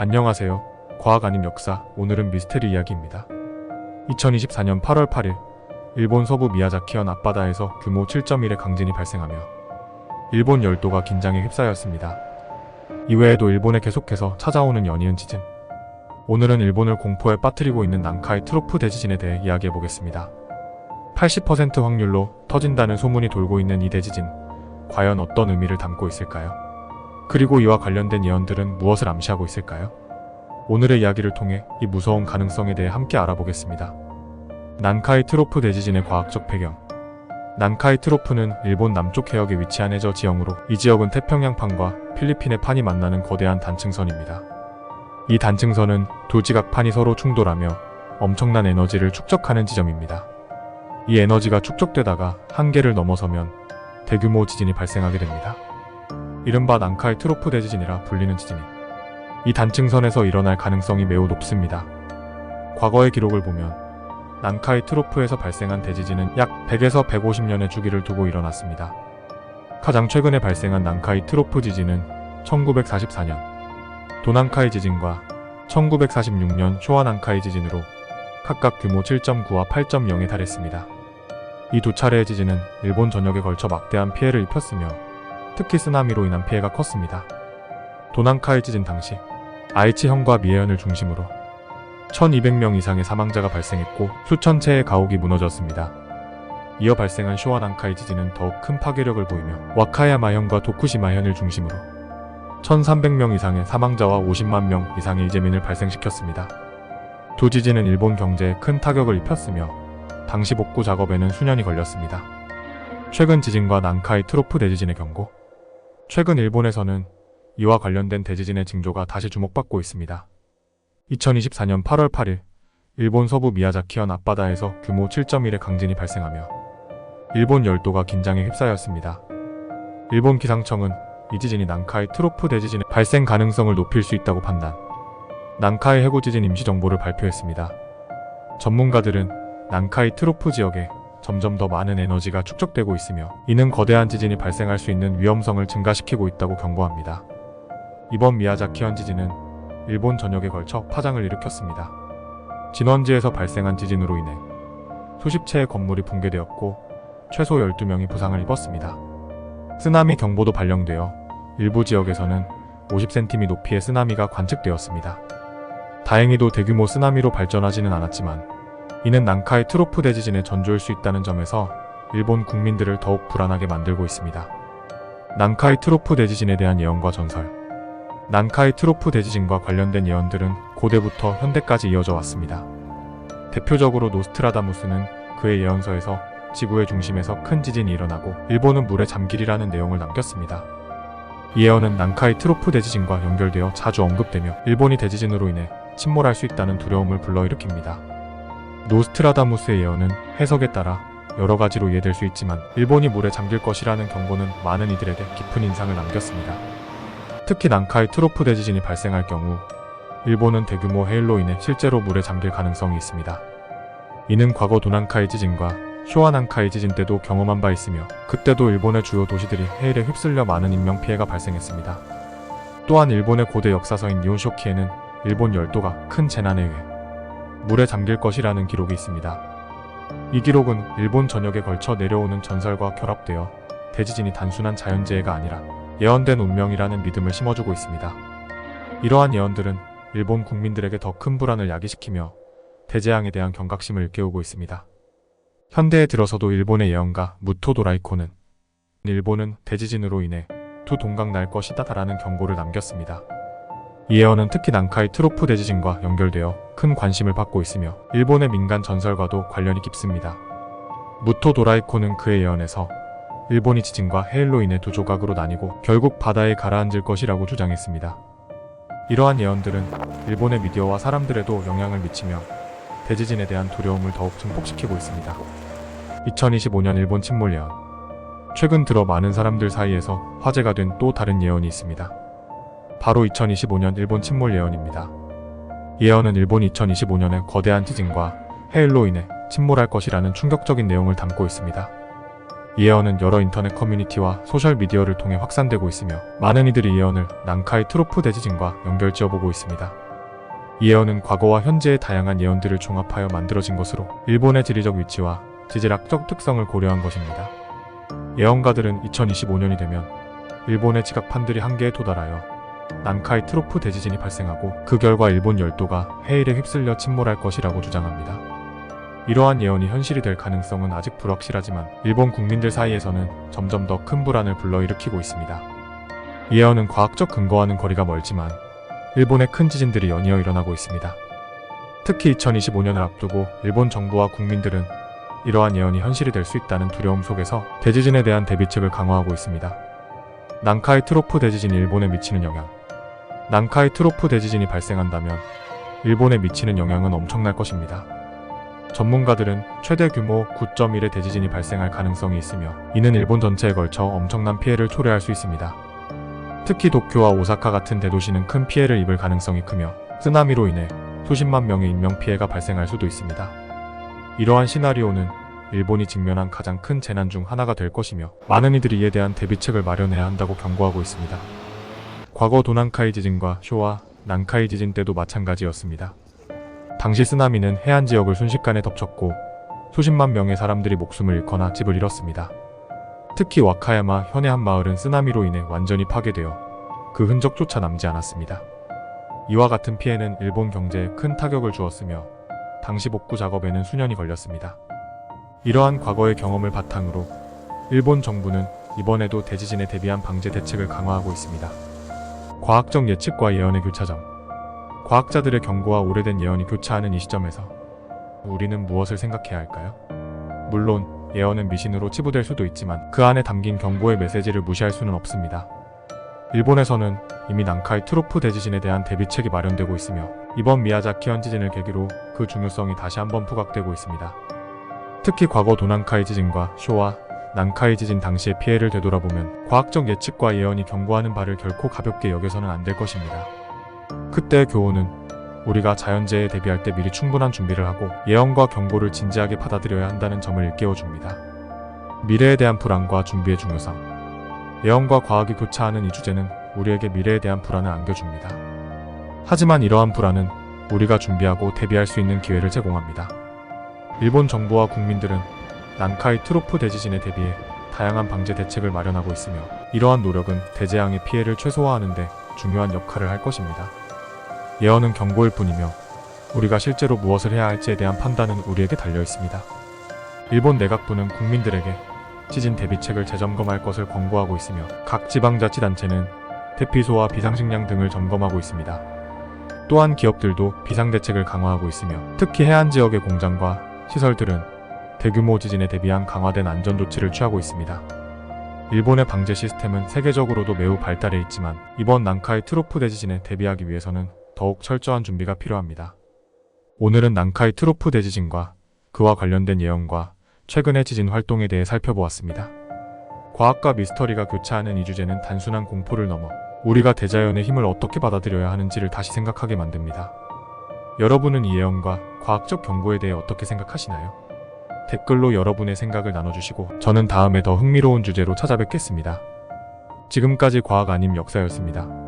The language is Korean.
안녕하세요. 과학 아닌 역사, 오늘은 미스테리 이야기입니다. 2024년 8월 8일, 일본 서부 미야자키현 앞바다에서 규모 7.1의 강진이 발생하며 일본 열도가 긴장에 휩싸였습니다. 이외에도 일본에 계속해서 찾아오는 연이은 지진. 오늘은 일본을 공포에 빠뜨리고 있는 난카이 트로프 대지진에 대해 이야기해보겠습니다. 80% 확률로 터진다는 소문이 돌고 있는 이 대지진, 과연 어떤 의미를 담고 있을까요? 그리고 이와 관련된 예언들은 무엇을 암시하고 있을까요? 오늘의 이야기를 통해 이 무서운 가능성에 대해 함께 알아보겠습니다. 난카이 트로프 대지진의 과학적 배경. 난카이 트로프는 일본 남쪽 해역에 위치한 해저 지형으로 이 지역은 태평양판과 필리핀의 판이 만나는 거대한 단층선입니다. 이 단층선은 두 지각판이 서로 충돌하며 엄청난 에너지를 축적하는 지점입니다. 이 에너지가 축적되다가 한계를 넘어서면 대규모 지진이 발생하게 됩니다. 이른바 난카이 트로프 대지진이라 불리는 지진이 이 단층선에서 일어날 가능성이 매우 높습니다. 과거의 기록을 보면 난카이 트로프에서 발생한 대지진은 약 100에서 150년의 주기를 두고 일어났습니다. 가장 최근에 발생한 난카이 트로프 지진은 1944년 도난카이 지진과 1946년 쇼와 난카이 지진으로 각각 규모 7.9와 8.0에 달했습니다. 이 두 차례의 지진은 일본 전역에 걸쳐 막대한 피해를 입혔으며 특히 쓰나미로 인한 피해가 컸습니다. 도난카이 지진 당시 아이치현과 미에현을 중심으로 1200명 이상의 사망자가 발생했고 수천 채의 가옥이 무너졌습니다. 이어 발생한 쇼와 난카이 지진은 더욱 큰 파괴력을 보이며 와카야마현과 도쿠시마현을 중심으로 1300명 이상의 사망자와 50만 명 이상의 이재민을 발생시켰습니다. 두 지진은 일본 경제에 큰 타격을 입혔으며 당시 복구 작업에는 수년이 걸렸습니다. 최근 지진과 난카이 트로프 대지진의 경고. 최근 일본에서는 이와 관련된 대지진의 징조가 다시 주목받고 있습니다. 2024년 8월 8일, 일본 서부 미야자키현 앞바다에서 규모 7.1의 강진이 발생하며 일본 열도가 긴장에 휩싸였습니다. 일본 기상청은 이 지진이 난카이 트로프 대지진의 발생 가능성을 높일 수 있다고 판단, 난카이 해구 지진 임시정보를 발표했습니다. 전문가들은 난카이 트로프 지역에 점점 더 많은 에너지가 축적되고 있으며 이는 거대한 지진이 발생할 수 있는 위험성을 증가시키고 있다고 경고합니다. 이번 미야자키현 지진은 일본 전역에 걸쳐 파장을 일으켰습니다. 진원지에서 발생한 지진으로 인해 수십 채의 건물이 붕괴되었고 최소 12명이 부상을 입었습니다. 쓰나미 경보도 발령되어 일부 지역에서는 50cm 높이의 쓰나미가 관측되었습니다. 다행히도 대규모 쓰나미로 발전하지는 않았지만 이는 난카이 트로프 대지진의 전조일 수 있다는 점에서 일본 국민들을 더욱 불안하게 만들고 있습니다. 난카이 트로프 대지진에 대한 예언과 전설. 난카이 트로프 대지진과 관련된 예언들은 고대부터 현대까지 이어져 왔습니다. 대표적으로 노스트라다무스는 그의 예언서에서 지구의 중심에서 큰 지진이 일어나고 일본은 물에 잠기리라는 내용을 남겼습니다. 이 예언은 난카이 트로프 대지진과 연결되어 자주 언급되며 일본이 대지진으로 인해 침몰할 수 있다는 두려움을 불러일으킵니다. 노스트라다무스의 예언은 해석에 따라 여러 가지로 이해될 수 있지만 일본이 물에 잠길 것이라는 경고는 많은 이들에게 깊은 인상을 남겼습니다. 특히 난카이 트로프 대지진이 발생할 경우 일본은 대규모 해일로 인해 실제로 물에 잠길 가능성이 있습니다. 이는 과거 도난카이 지진과 쇼와 난카이 지진 때도 경험한 바 있으며 그때도 일본의 주요 도시들이 해일에 휩쓸려 많은 인명피해가 발생했습니다. 또한 일본의 고대 역사서인 니혼쇼키에는 일본 열도가 큰 재난에 의해 물에 잠길 것이라는 기록이 있습니다. 이 기록은 일본 전역에 걸쳐 내려오는 전설과 결합되어 대지진이 단순한 자연재해가 아니라 예언된 운명이라는 믿음을 심어주고 있습니다. 이러한 예언들은 일본 국민들에게 더 큰 불안을 야기시키며 대재앙에 대한 경각심을 일깨우고 있습니다. 현대에 들어서도 일본의 예언가 무토 도라이코는 일본은 대지진으로 인해 두 동강 날 것이다 라는 경고를 남겼습니다. 이 예언은 특히 난카이 트로프 대지진과 연결되어 큰 관심을 받고 있으며 일본의 민간 전설과도 관련이 깊습니다. 무토 도라이코는 그의 예언에서 일본이 지진과 해일로 인해 두 조각으로 나뉘고 결국 바다에 가라앉을 것이라고 주장했습니다. 이러한 예언들은 일본의 미디어와 사람들에도 영향을 미치며 대지진에 대한 두려움을 더욱 증폭시키고 있습니다. 2025년 일본 침몰 예언. 최근 들어 많은 사람들 사이에서 화제가 된 또 다른 예언이 있습니다. 바로 2025년 일본 침몰 예언입니다. 예언은 일본이 2025년에 거대한 지진과 해일로 인해 침몰할 것이라는 충격적인 내용을 담고 있습니다. 이 예언은 여러 인터넷 커뮤니티와 소셜미디어를 통해 확산되고 있으며 많은 이들이 이 예언을 난카이 트로프 대지진과 연결지어보고 있습니다. 이 예언은 과거와 현재의 다양한 예언들을 종합하여 만들어진 것으로 일본의 지리적 위치와 지질학적 특성을 고려한 것입니다. 예언가들은 2025년이 되면 일본의 지각판들이 한계에 도달하여 난카이 트로프 대지진이 발생하고 그 결과 일본 열도가 해일에 휩쓸려 침몰할 것이라고 주장합니다. 이러한 예언이 현실이 될 가능성은 아직 불확실하지만 일본 국민들 사이에서는 점점 더 큰 불안을 불러일으키고 있습니다. 이 예언은 과학적 근거와는 거리가 멀지만 일본의 큰 지진들이 연이어 일어나고 있습니다. 특히 2025년을 앞두고 일본 정부와 국민들은 이러한 예언이 현실이 될 수 있다는 두려움 속에서 대지진에 대한 대비책을 강화하고 있습니다. 난카이 트로프 대지진이 일본에 미치는 영향. 난카이 트로프 대지진이 발생한다면 일본에 미치는 영향은 엄청날 것입니다. 전문가들은 최대 규모 9.1의 대지진이 발생할 가능성이 있으며 이는 일본 전체에 걸쳐 엄청난 피해를 초래할 수 있습니다. 특히 도쿄와 오사카 같은 대도시는 큰 피해를 입을 가능성이 크며 쓰나미로 인해 수십만 명의 인명피해가 발생할 수도 있습니다. 이러한 시나리오는 일본이 직면한 가장 큰 재난 중 하나가 될 것이며 많은 이들이 이에 대한 대비책을 마련해야 한다고 경고하고 있습니다. 과거 도난카이 지진과 쇼와 난카이 지진 때도 마찬가지였습니다. 당시 쓰나미는 해안 지역을 순식간에 덮쳤고 수십만 명의 사람들이 목숨을 잃거나 집을 잃었습니다. 특히 와카야마 현의 한 마을은 쓰나미로 인해 완전히 파괴되어 그 흔적조차 남지 않았습니다. 이와 같은 피해는 일본 경제에 큰 타격을 주었으며 당시 복구 작업에는 수년이 걸렸습니다. 이러한 과거의 경험을 바탕으로 일본 정부는 이번에도 대지진에 대비한 방제 대책을 강화하고 있습니다. 과학적 예측과 예언의 교차점. 과학자들의 경고와 오래된 예언이 교차하는 이 시점에서 우리는 무엇을 생각해야 할까요? 물론 예언은 미신으로 치부될 수도 있지만 그 안에 담긴 경고의 메시지를 무시할 수는 없습니다. 일본에서는 이미 난카이 트로프 대지진에 대한 대비책이 마련되고 있으며 이번 미야자키현 지진을 계기로 그 중요성이 다시 한번 부각되고 있습니다. 특히 과거 도난카이 지진과 쇼와 난카이 지진 당시의 피해를 되돌아보면 과학적 예측과 예언이 경고하는 바를 결코 가볍게 여겨서는 안 될 것입니다. 그때의 교훈은 우리가 자연재해에 대비할 때 미리 충분한 준비를 하고 예언과 경고를 진지하게 받아들여야 한다는 점을 일깨워줍니다. 미래에 대한 불안과 준비의 중요성. 예언과 과학이 교차하는 이 주제는 우리에게 미래에 대한 불안을 안겨줍니다. 하지만 이러한 불안은 우리가 준비하고 대비할 수 있는 기회를 제공합니다. 일본 정부와 국민들은 난카이 트로프 대지진에 대비해 다양한 방제 대책을 마련하고 있으며 이러한 노력은 대재앙의 피해를 최소화하는 데 중요한 역할을 할 것입니다. 예언은 경고일 뿐이며 우리가 실제로 무엇을 해야 할지에 대한 판단은 우리에게 달려 있습니다. 일본 내각부는 국민들에게 지진 대비책을 재점검할 것을 권고하고 있으며 각 지방자치단체는 대피소와 비상식량 등을 점검하고 있습니다. 또한 기업들도 비상대책을 강화하고 있으며 특히 해안 지역의 공장과 시설들은 대규모 지진에 대비한 강화된 안전조치를 취하고 있습니다. 일본의 방제 시스템은 세계적으로도 매우 발달해 있지만 이번 난카이 트로프 대지진에 대비하기 위해서는 더욱 철저한 준비가 필요합니다. 오늘은 난카이 트로프 대지진과 그와 관련된 예언과 최근의 지진 활동에 대해 살펴보았습니다. 과학과 미스터리가 교차하는 이 주제는 단순한 공포를 넘어 우리가 대자연의 힘을 어떻게 받아들여야 하는지를 다시 생각하게 만듭니다. 여러분은 이 예언과 과학적 경고에 대해 어떻게 생각하시나요? 댓글로 여러분의 생각을 나눠주시고 저는 다음에 더 흥미로운 주제로 찾아뵙겠습니다. 지금까지 과학 아님 역사였습니다.